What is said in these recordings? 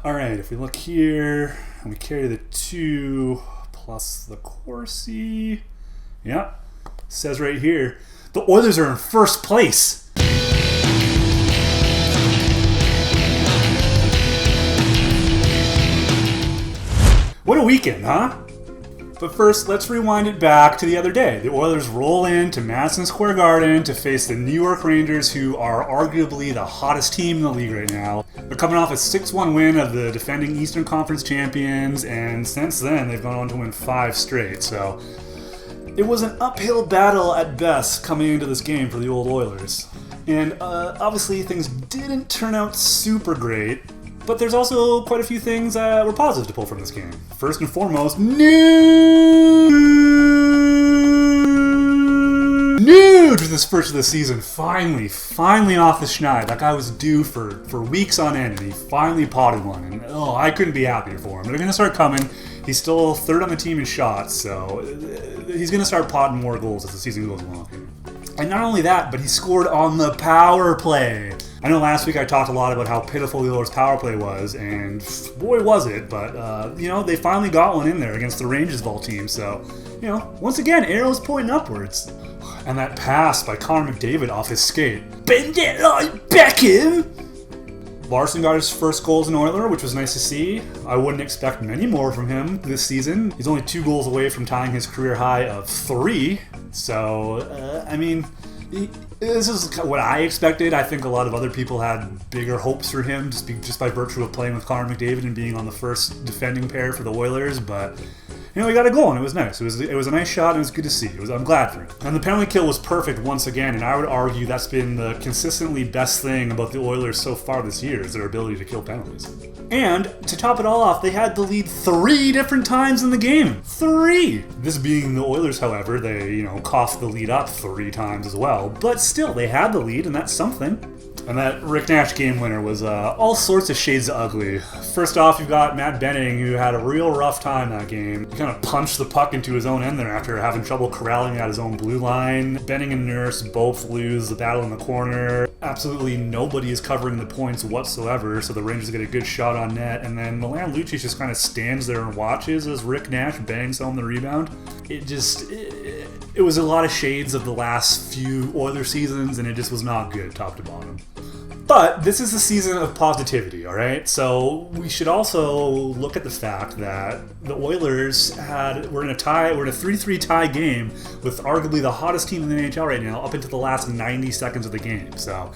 All right, if we look here and we carry the 2 plus the Corsi, yeah, says right here, the Oilers are in first place. What a weekend, huh? But first, let's rewind it back to the other day. The Oilers roll into Madison Square Garden to face the New York Rangers, who are arguably the hottest team in the league right now. They're coming off a 6-1 win of the defending Eastern Conference champions, and since then, they've gone on to win 5 straight. So it was an uphill battle at best coming into this game for the old Oilers. And obviously, things didn't turn out super great. But there's also quite a few things that were positive to pull from this game. First and foremost, Nuge with his first of the season. Finally off the schneid. That guy was due for weeks on end, and he finally potted one. And I couldn't be happier for him. They're going to start coming. He's still third on the team in shots, so he's going to start potting more goals as the season goes along. And not only that, but he scored on the power play. I know last week I talked a lot about how pitiful the Oilers' power play was, and boy was it, but, they finally got one in there against the Rangers vault team, so, once again, arrows pointing upwards. And that pass by Connor McDavid off his skate. Bend it like Beckham! Larson got his first goal as an Oiler, which was nice to see. I wouldn't expect many more from him this season. He's only 2 goals away from tying his career high of 3, so, this is what I expected. I think a lot of other people had bigger hopes for him just by virtue of playing with Connor McDavid and being on the first defending pair for the Oilers, but he got a goal and it was nice. It was a nice shot and it was good to see. I'm glad for him. And the penalty kill was perfect once again, and I would argue that's been the consistently best thing about the Oilers so far this year is their ability to kill penalties. And to top it all off, they had the lead 3 different times in the game. 3! This being the Oilers, however, they, coughed the lead up 3 times as well. But still, they had the lead, and that's something. And that Rick Nash game winner was all sorts of shades of ugly. First off, you've got Matt Benning, who had a real rough time that game. He kind of punched the puck into his own end there after having trouble corralling at his own blue line. Benning and Nurse both lose the battle in the corner. Absolutely nobody is covering the points whatsoever, so the Rangers get a good shot on net. And then Milan Lucic just kind of stands there and watches as Rick Nash bangs home the rebound. It was a lot of shades of the last few Oilers seasons, and it just was not good top to bottom. But this is the season of positivity, all right? So we should also look at the fact that the Oilers were in a 3-3 tie game with arguably the hottest team in the NHL right now up into the last 90 seconds of the game. So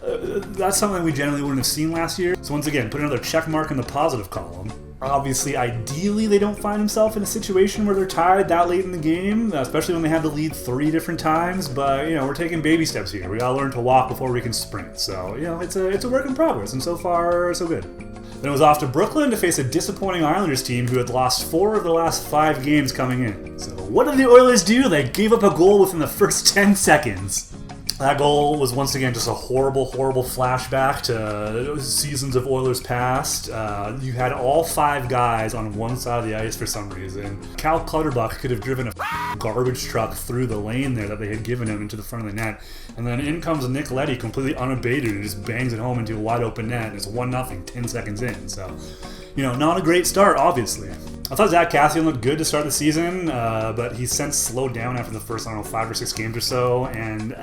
that's something we generally wouldn't have seen last year. So once again, put another check mark in the positive column. Obviously, ideally, they don't find themselves in a situation where they're tied that late in the game, especially when they have the lead 3 different times. But, we're taking baby steps here. We gotta learn to walk before we can sprint. So, it's a work in progress, and so far, so good. Then it was off to Brooklyn to face a disappointing Islanders team who had lost 4 of the last 5 games coming in. So, what did the Oilers do? They gave up a goal within the first 10 seconds. That goal was once again just a horrible, horrible flashback to seasons of Oilers past. You had all 5 guys on one side of the ice for some reason. Cal Clutterbuck could have driven a garbage truck through the lane there that they had given him into the front of the net. And then in comes Nick Leddy completely unabated and just bangs it home into a wide open net. And it's 1-0, 10 seconds in. So, not a great start, obviously. I thought Zach Cassian looked good to start the season, but he's since slowed down after the first, 5 or 6 games or so, and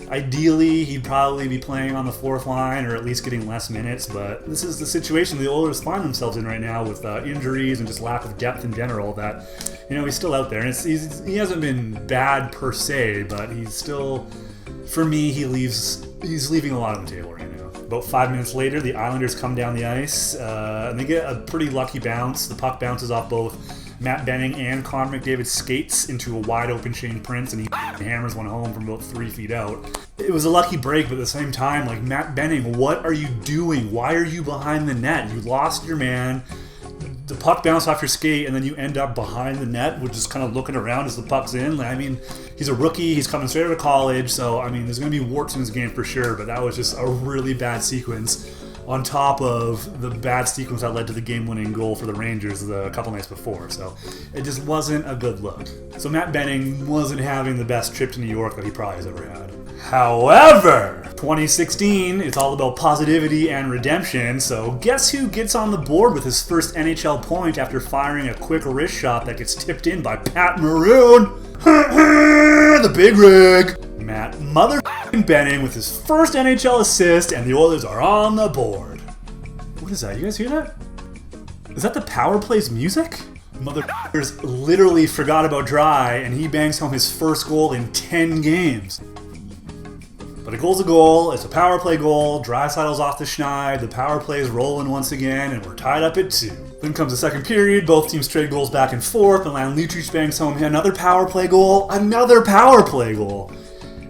ideally he'd probably be playing on the 4th line or at least getting less minutes, but this is the situation the Oilers find themselves in right now with injuries and just lack of depth in general that, he's still out there, and he hasn't been bad per se, but he's still, for me, he's leaving a lot on the table right now. About 5 minutes later, the Islanders come down the ice, and they get a pretty lucky bounce. The puck bounces off both Matt Benning and Connor McDavid's skates into a wide-open Shane Prince, and he hammers one home from about 3 feet out. It was a lucky break, but at the same time, Matt Benning, what are you doing? Why are you behind the net? You lost your man. The puck bounced off your skate, and then you end up behind the net, which is kind of looking around as the puck's in. He's a rookie. He's coming straight out of college, so, there's going to be warts in his game for sure, but that was just a really bad sequence on top of the bad sequence that led to the game-winning goal for the Rangers a couple nights before. So it just wasn't a good look. So Matt Benning wasn't having the best trip to New York that he probably has ever had. However, 2016, it's all about positivity and redemption, so guess who gets on the board with his first NHL point after firing a quick wrist shot that gets tipped in by Pat Maroon? The big rig! Matt Benning with his first NHL assist, and the Oilers are on the board. What is that? You guys hear that? Is that the power play's music? Motherfuckers literally forgot about Dry, and he bangs home his first goal in 10 games. But a goal's a goal, it's a power play goal, Draisaitl's off the schneid, the power play is rolling once again, and we're tied up at 2. Then comes the second period, both teams trade goals back and forth, and Milan Lucic bangs home another power play goal, and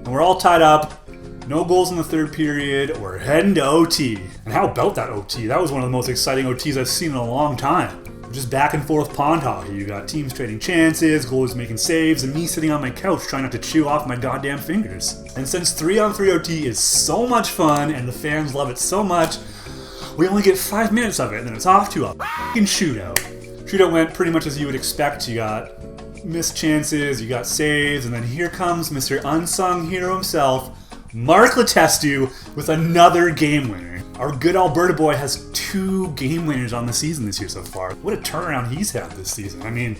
we're all tied up. No goals in the third period, we're heading to OT. And how about that OT? That was one of the most exciting OTs I've seen in a long time. Just back and forth pond hockey. You got teams trading chances, goalies making saves, and me sitting on my couch trying not to chew off my goddamn fingers. And since 3-on-3 OT is so much fun and the fans love it so much, we only get 5 minutes of it, and then it's off to a f***ing shootout. Shootout went pretty much as you would expect. You got missed chances, you got saves, and then here comes Mr. Unsung Hero himself, Mark Letestu, with another game winner. Our good Alberta boy has 2 game winners on the season this year so far. What a turnaround he's had this season. I mean,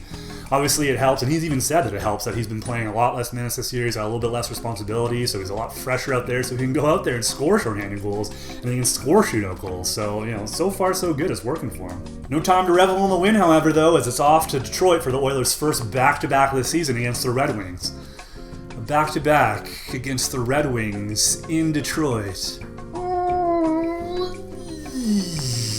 obviously it helps, and he's even said that it helps that he's been playing a lot less minutes this year. He's got a little bit less responsibility, so he's a lot fresher out there, so he can go out there and score shorthanded goals, and he can score shootout goals. So, so far so good. It's working for him. No time to revel in the win, however, though, as it's off to Detroit for the Oilers' first back-to-back of the season against the Red Wings. A back-to-back against the Red Wings in Detroit.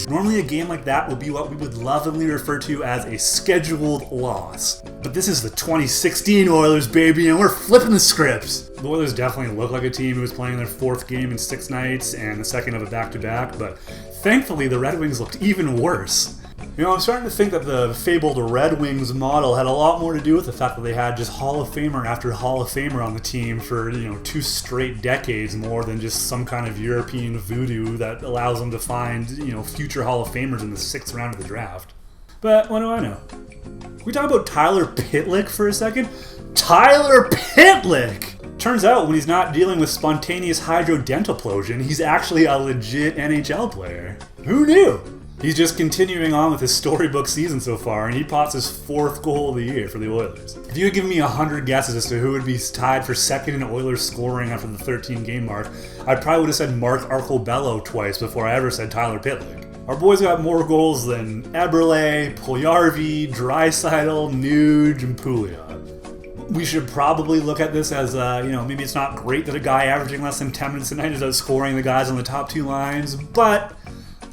Normally a game like that will be what we would lovingly refer to as a scheduled loss. But this is the 2016 Oilers, baby, and we're flipping the scripts. The Oilers definitely look like a team who was playing their 4th game in 6 nights and the second of a back-to-back, but thankfully the Red Wings looked even worse. I'm starting to think that the fabled Red Wings model had a lot more to do with the fact that they had just Hall of Famer after Hall of Famer on the team for, 2 straight decades, more than just some kind of European voodoo that allows them to find, future Hall of Famers in the 6th round of the draft. But what do I know? Can we talk about Tyler Pitlick for a second? Tyler Pitlick! Turns out when he's not dealing with spontaneous hydrodentoplosion, he's actually a legit NHL player. Who knew? He's just continuing on with his storybook season so far, and he pots his 4th goal of the year for the Oilers. If you had given me 100 guesses as to who would be tied for second in Oilers scoring after the 13-game mark, I probably would have said Mark Arcobello twice before I ever said Tyler Pitlick. Our boys got more goals than Eberle, Puljujarvi, Draisaitl, Nuge, and Pouliot. We should probably look at this as, maybe it's not great that a guy averaging less than 10 minutes a night is outscoring the guys on the top 2 lines, but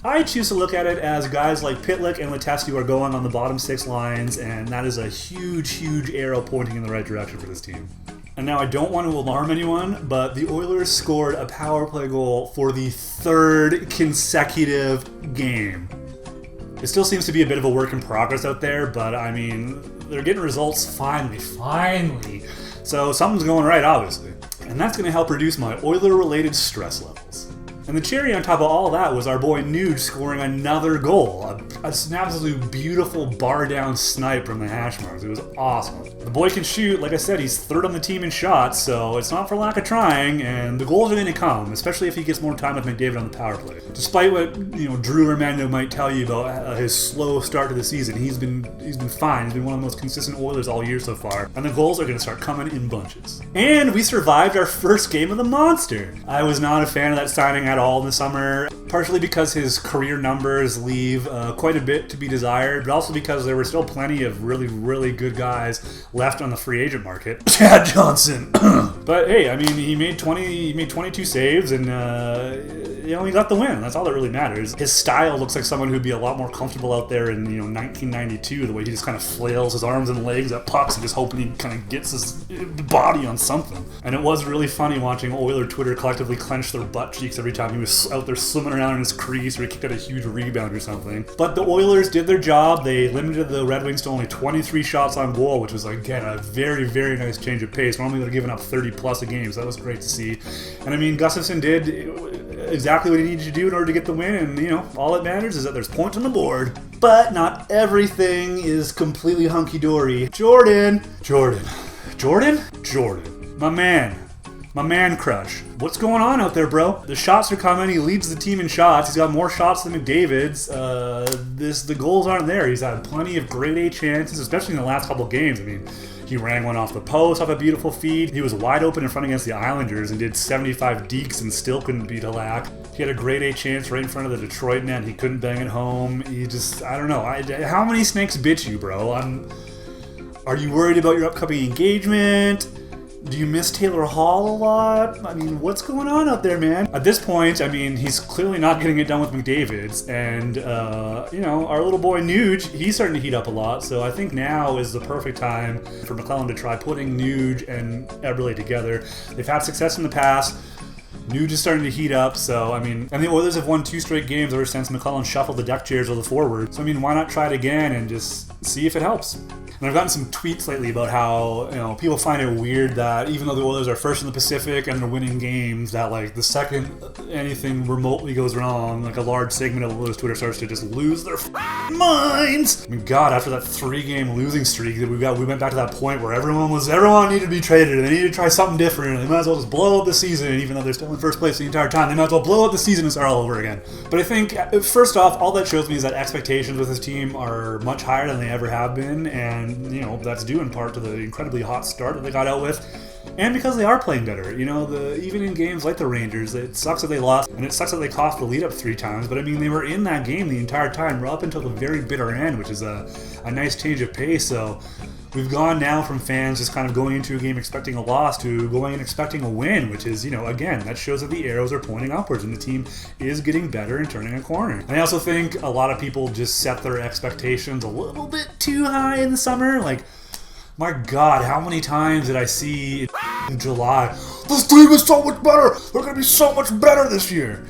I choose to look at it as guys like Pitlick and Letestu are going on the bottom 6 lines, and that is a huge, huge arrow pointing in the right direction for this team. And now I don't want to alarm anyone, but the Oilers scored a power play goal for the 3rd consecutive game. It still seems to be a bit of a work in progress out there, but I mean, they're getting results finally. So something's going right, obviously. And that's going to help reduce my Oiler-related stress levels. And the cherry on top of all that was our boy Nuge scoring another goal. An absolute beautiful bar-down snipe from the hash marks. It was awesome. The boy can shoot. Like I said, he's 3rd on the team in shots, so it's not for lack of trying, and the goals are going to come, especially if he gets more time with McDavid on the power play. Despite what Drew Armando might tell you about his slow start to the season, he's been fine. He's been one of the most consistent Oilers all year so far, and the goals are going to start coming in bunches. And we survived our first game of the Monster. I was not a fan of that signing at all in the summer, partially because his career numbers leave quite a bit to be desired, but also because there were still plenty of really, really good guys left on the free agent market. Chad Johnson. But hey, I mean, he made 22 saves, and he got the win. That's all that really matters. His style looks like someone who'd be a lot more comfortable out there in 1992. The way he just kind of flails his arms and legs at pucks and just hoping he kind of gets his body on something. And it was really funny watching Oiler Twitter collectively clench their butt cheeks every time he was out there swimming around in his crease or he kicked out a huge rebound or something. But the Oilers did their job. They limited the Red Wings to only 23 shots on goal, which was, again, a very, very nice change of pace. Normally they're giving up 30 plus a game, so that was great to see. And I mean, Gustafsson did exactly what he needed to do in order to get the win, and all that matters is that there's points on the board. But not everything is completely hunky-dory. Jordan, my man, My man crush. What's going on out there, bro? The shots are coming. He leads the team in shots. He's got more shots than McDavid's. The goals aren't there. He's had plenty of grade A chances, especially in the last couple games. I mean, he rang one off the post off a beautiful feed. He was wide open in front against the Islanders and did 75 dekes and still couldn't beat Halak. He had a grade A chance right in front of the Detroit net. He couldn't bang it home. He just, I don't know. How many snakes bit you, bro? Are you worried about your upcoming engagement? Do you miss Taylor Hall a lot? I mean, what's going on out there, man? At this point, I mean, he's clearly not getting it done with McDavid's. And, our little boy Nuge, he's starting to heat up a lot. So I think now is the perfect time for McLellan to try putting Nuge and Eberle together. They've had success in the past. Nuge is starting to heat up, so, I mean, and the Oilers have won 2 straight games ever since McLellan shuffled the deck chairs of the forward. So, I mean, why not try it again and just see if it helps? And I've gotten some tweets lately about how, people find it weird that even though the Oilers are first in the Pacific and they're winning games, that, like, the second anything remotely goes wrong, like, a large segment of Oilers Twitter starts to just lose their minds. I mean, God, after that 3-game losing streak that we went back to that point where everyone needed to be traded and they needed to try something different and they might as well just blow up the season, even though they're still in first place the entire time. They might as well blow up the season and start all over again. But I think, first off, all that shows me is that expectations with this team are much higher than they ever have been, and that's due in part to the incredibly hot start that they got out with, and because they are playing better. Even in games like the Rangers, it sucks that they lost, and it sucks that they coughed the lead up 3 times, but I mean, they were in that game the entire time, up until the very bitter end, which is a nice change of pace. So we've gone now from fans just kind of going into a game expecting a loss to going and expecting a win, which is, again, that shows that the arrows are pointing upwards and the team is getting better and turning a corner. And I also think a lot of people just set their expectations a little bit too high in the summer. Like, my God, how many times did I see in July, this team is so much better, they're going to be so much better this year.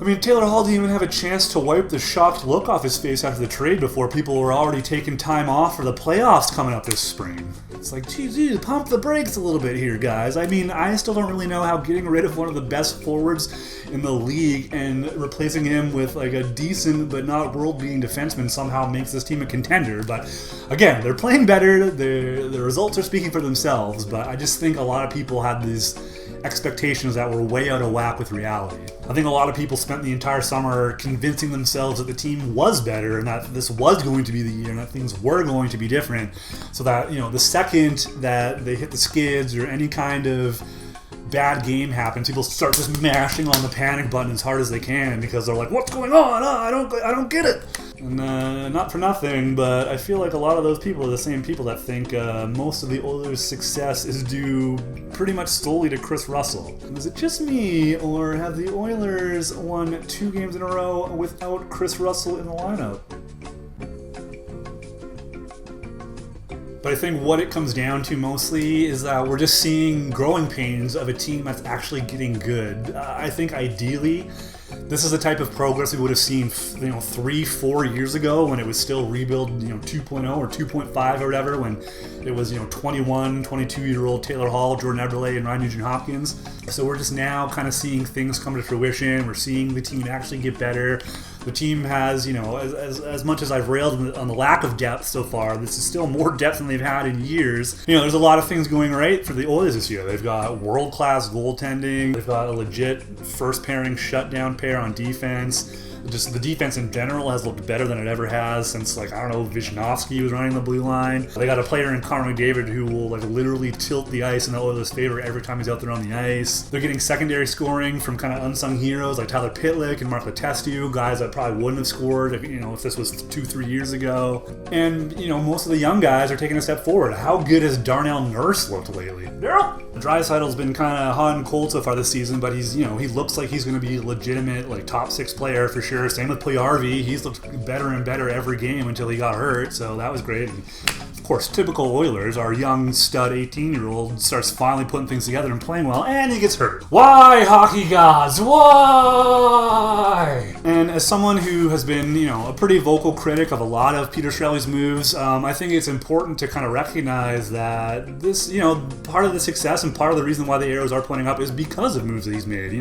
I mean, Taylor Hall didn't even have a chance to wipe the shocked look off his face after the trade before people were already taking time off for the playoffs coming up this spring. It's like, geez, pump the brakes a little bit here, guys. I mean, I still don't really know how getting rid of one of the best forwards in the league and replacing him with like a decent but not world-beating defenseman somehow makes this team a contender. But again, they're playing better. The results are speaking for themselves. But I just think a lot of people had these expectations that were way out of whack with reality. I think a lot of people spent the entire summer convincing themselves that the team was better and that this was going to be the year and that things were going to be different, so that the second that they hit the skids or any kind of bad game happens, people start just mashing on the panic button as hard as they can because they're like, what's going on? I don't get it. And not for nothing, but I feel like a lot of those people are the same people that think most of the Oilers' success is due pretty much solely to Chris Russell. Is it just me, or have the Oilers won 2 games in a row without Chris Russell in the lineup? But I think what it comes down to mostly is that we're just seeing growing pains of a team that's actually getting good. I think ideally, this is the type of progress we would have seen, 3-4 years ago when it was still rebuild, 2.0 or 2.5 or whatever, when it was, 21, 22-year-old Taylor Hall, Jordan Eberle, and Ryan Nugent-Hopkins. So we're just now kind of seeing things come to fruition. We're seeing the team actually get better. The team has, as much as I've railed on the lack of depth so far, this is still more depth than they've had in years. There's a lot of things going right for the Oilers this year. They've got world-class goaltending. They've got a legit first-pairing shutdown pair on defense. Just the defense in general has looked better than it ever has since, Vishnofsky was running the blue line. They got a player in Connor McDavid who will, literally tilt the ice in the Oilers' favor every time he's out there on the ice. They're getting secondary scoring from kind of unsung heroes like Tyler Pitlick and Mark Letestu, guys that probably wouldn't have scored if this was 2-3 years ago. And, most of the young guys are taking a step forward. How good has Darnell Nurse looked lately? Daryl! Draisaitl's been kind of hot and cold so far this season, but he's, he looks like he's going to be a legitimate, top 6 player for sure. Same with Puyarvi. He's looked better and better every game until he got hurt, so that was great. And of course, typical Oilers, our young stud 18-year-old starts finally putting things together and playing well, and he gets hurt. Why, hockey gods? Why? And as someone who has been, a pretty vocal critic of a lot of Peter Chiarelli's moves, I think it's important to kind of recognize that this, part of the success and part of the reason why the arrows are pointing up is because of moves that he's made,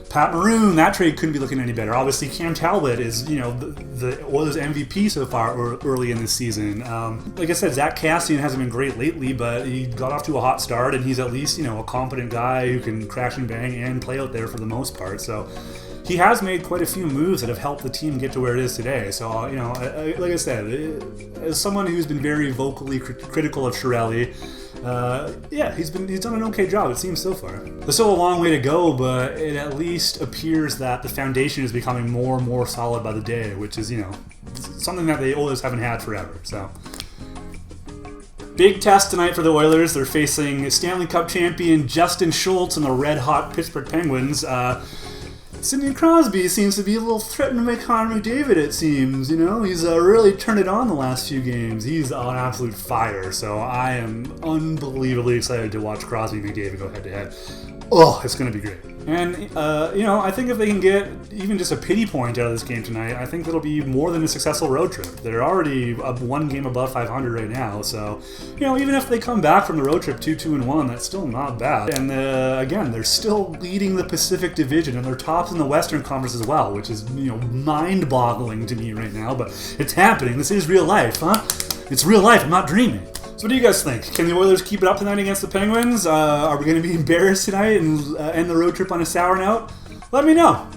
Pat Maroon, that trade couldn't be looking any better. Obviously, Cam Talbot is, you know, the Oilers MVP so far early in this season. Like I said, Zach Kassian hasn't been great lately, but he got off to a hot start, and he's at least, you know, a competent guy who can crash and bang and play out there for the most part. So he has made quite a few moves that have helped the team get to where it is today. So, you know, like I said, as someone who's been very vocally critical of Chiarelli, yeah, he's done an okay job, it seems, so far. There's still a long way to go, but it at least appears that the foundation is becoming more and more solid by the day, which is, you know, something that the Oilers haven't had forever. So, big test tonight for the Oilers. They're facing Stanley Cup champion Justin Schultz and the red-hot Pittsburgh Penguins. Sidney Crosby seems to be a little threatened by Connor McDavid, it seems. You know, he's really turned it on the last few games. He's on absolute fire, so I am unbelievably excited to watch Crosby and McDavid go head-to-head. Oh, it's going to be great. And, you know, I think if they can get even just a pity point out of this game tonight, I think it'll be more than a successful road trip. They're already one game above 500 right now, so, you know, even if they come back from the road trip 2-2-1, that's still not bad. And, again, they're still leading the Pacific Division, and they're tops in the Western Conference as well, which is, you know, mind-boggling to me right now, but it's happening. This is real life, huh? It's real life. I'm not dreaming. So what do you guys think? Can the Oilers keep it up tonight against the Penguins? Are we going to be embarrassed tonight and end the road trip on a sour note? Let me know.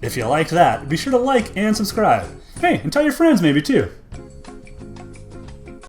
If you like that, be sure to like and subscribe. Hey, and tell your friends maybe too.